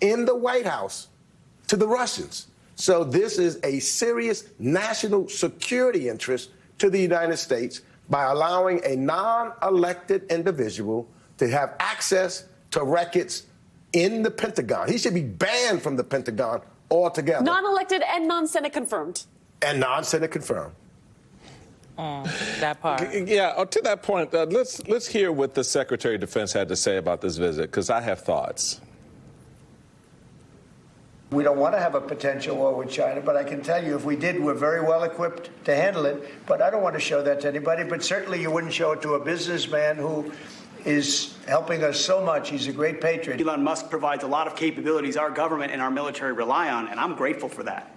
in the White House to the Russians. So this is a serious national security interest to the United States by allowing a non-elected individual to have access to records in the Pentagon. He should be banned from the Pentagon altogether. Non-elected and non-Senate confirmed. And non-Senate confirmed. That part. Yeah, to that point, let's hear what the Secretary of Defense had to say about this visit, because I have thoughts. We don't want to have a potential war with China, but I can tell you if we did, we're very well equipped to handle it. But I don't want to show that to anybody. But certainly you wouldn't show it to a businessman who is helping us so much. He's a great patriot. Elon Musk provides a lot of capabilities our government and our military rely on, and I'm grateful for that.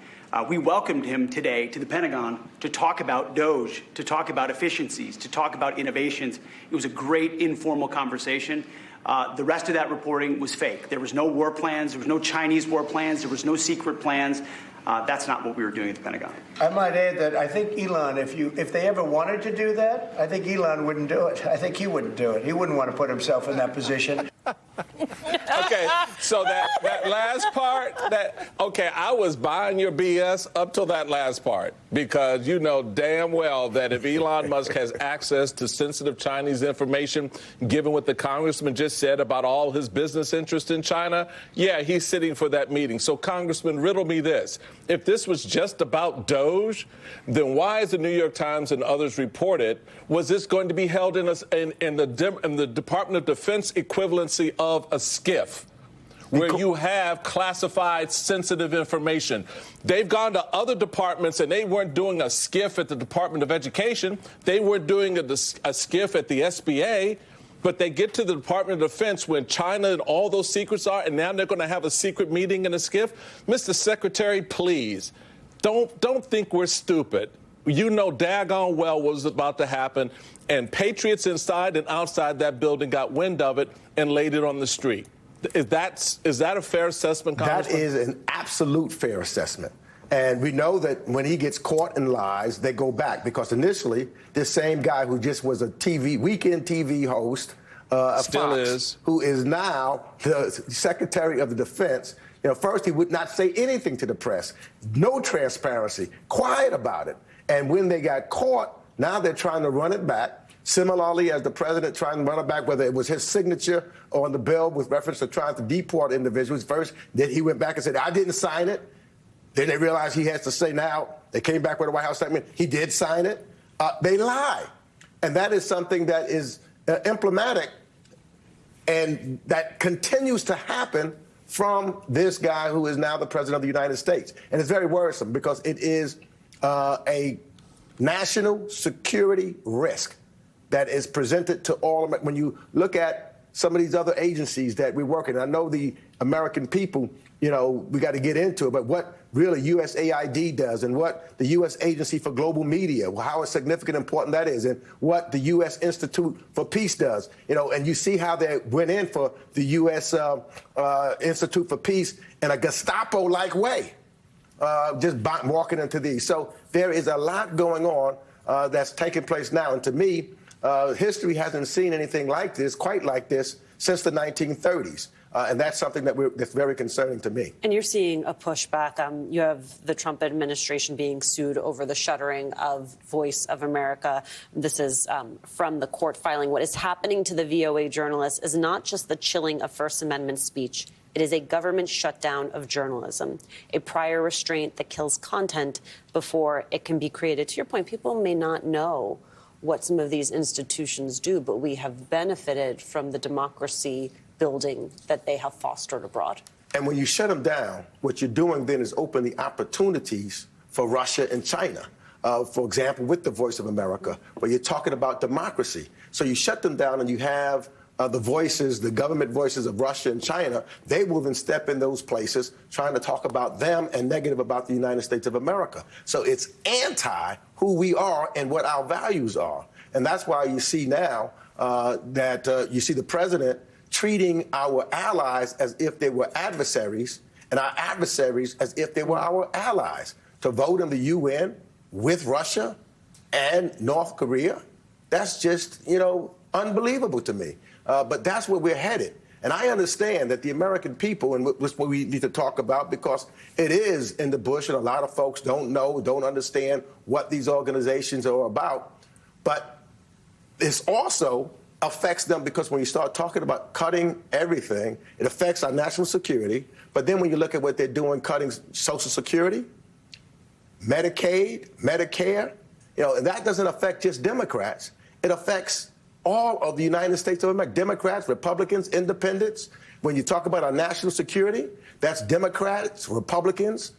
We welcomed him today to the Pentagon to talk about DOGE, to talk about efficiencies, to talk about innovations. It was a great informal conversation. The rest of that reporting was fake. There was no war plans. There was no Chinese war plans. There was no secret plans. That's not what we were doing at the Pentagon. I might add that I think Elon, if they ever wanted to do that, I think Elon wouldn't do it. I think he wouldn't do it. He wouldn't want to put himself in that position. Okay, so that last part, I was buying your BS up till that last part, because you know damn well that if Elon Musk has access to sensitive Chinese information, given what the congressman just said about all his business interests in China, yeah, he's sitting for that meeting. So, Congressman, riddle me this. If this was just about DOGE, then why, as the New York Times and others reported, was this going to be held in the Department of Defense equivalency of a SCIF, where you have classified sensitive information? They've gone to other departments, and they weren't doing a SCIF at the Department of Education. They were doing a SCIF at the SBA. But they get to the Department of Defense when China and all those secrets are, and now they're going to have a secret meeting in a SCIF. Mr. Secretary, please, don't think we're stupid. You know daggone well what was about to happen, and patriots inside and outside that building got wind of it and laid it on the street. Is that a fair assessment, Congressman? That is an absolute fair assessment. And we know that when he gets caught in lies, they go back, because initially this same guy who just was a weekend TV host, Fox, who is now the Secretary of the Defense. You know, first he would not say anything to the press, no transparency, quiet about it. And when they got caught, now they're trying to run it back. Similarly, as the president trying to run it back, whether it was his signature on the bill with reference to trying to deport individuals first, then he went back and said, I didn't sign it. Then they realized he has to say now, they came back with a White House statement, he did sign it. They lie. And that is something that is emblematic, and that continues to happen from this guy who is now the president of the United States. And it's very worrisome, because it is a national security risk that is presented to all Americans. When you look at some of these other agencies that we work in, I know the American people, you know, we got to get into it, but what really USAID does, and what the U.S. Agency for Global Media, how significant and important that is, and what the U.S. Institute for Peace does, you know, and you see how they went in for the U.S. Institute for Peace in a Gestapo-like way, just walking into these. So there is a lot going on that's taking place now, and to me, history hasn't seen anything like this, quite like this, since the 1930s. And that's something that's very concerning to me. And you're seeing a pushback. You have the Trump administration being sued over the shuttering of Voice of America. This is from the court filing. What is happening to the VOA journalists is not just the chilling of First Amendment speech. It is a government shutdown of journalism, a prior restraint that kills content before it can be created. To your point, people may not know what some of these institutions do, but we have benefited from the democracy building that they have fostered abroad. And when you shut them down, what you're doing then is open the opportunities for Russia and China. For example, with the Voice of America, where you're talking about democracy. So you shut them down and you have the voices, the government voices of Russia and China. They will then step in those places trying to talk about them and negative about the United States of America. So it's anti who we are and what our values are. And that's why you see now that you see the president treating our allies as if they were adversaries, and our adversaries as if they were our allies. To vote in the UN with Russia and North Korea, that's just, you know, unbelievable to me. But that's where we're headed. And I understand that the American people, and this is what we need to talk about, because it is in the bush, and a lot of folks don't know, don't understand what these organizations are about. But this also affects them, because when you start talking about cutting everything, it affects our national security. But then when you look at what they're doing, cutting Social Security, Medicaid, Medicare, and that doesn't affect just Democrats. It affects all of the United States of America, Democrats, Republicans, independents. When you talk about our national security, that's Democrats, Republicans,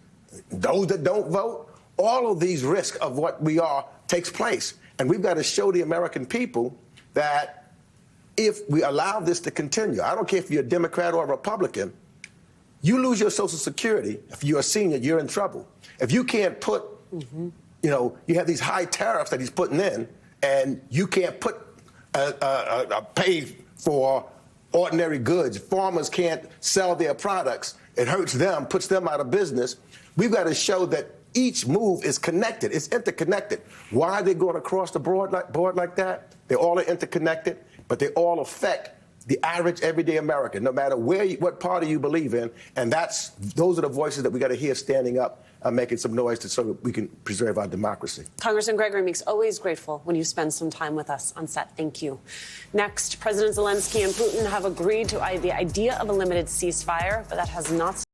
those that don't vote. All of these risks of what we are takes place. And we've got to show the American people that if we allow this to continue, I don't care if you're a Democrat or a Republican, you lose your Social Security. If you're a senior, you're in trouble. If you can't put, you have these high tariffs that he's putting in, and you can't put pay for ordinary goods. Farmers can't sell their products. It hurts them, puts them out of business. We've got to show that each move is connected. It's interconnected. Why are they going across the board like that? They all are interconnected, but they all affect the average, everyday American, no matter what party you believe in. And those are the voices that we got to hear standing up and making some noise so that we can preserve our democracy. Congressman Gregory Meeks, always grateful when you spend some time with us on set. Thank you. Next, President Zelensky and Putin have agreed to the idea of a limited ceasefire, but that has not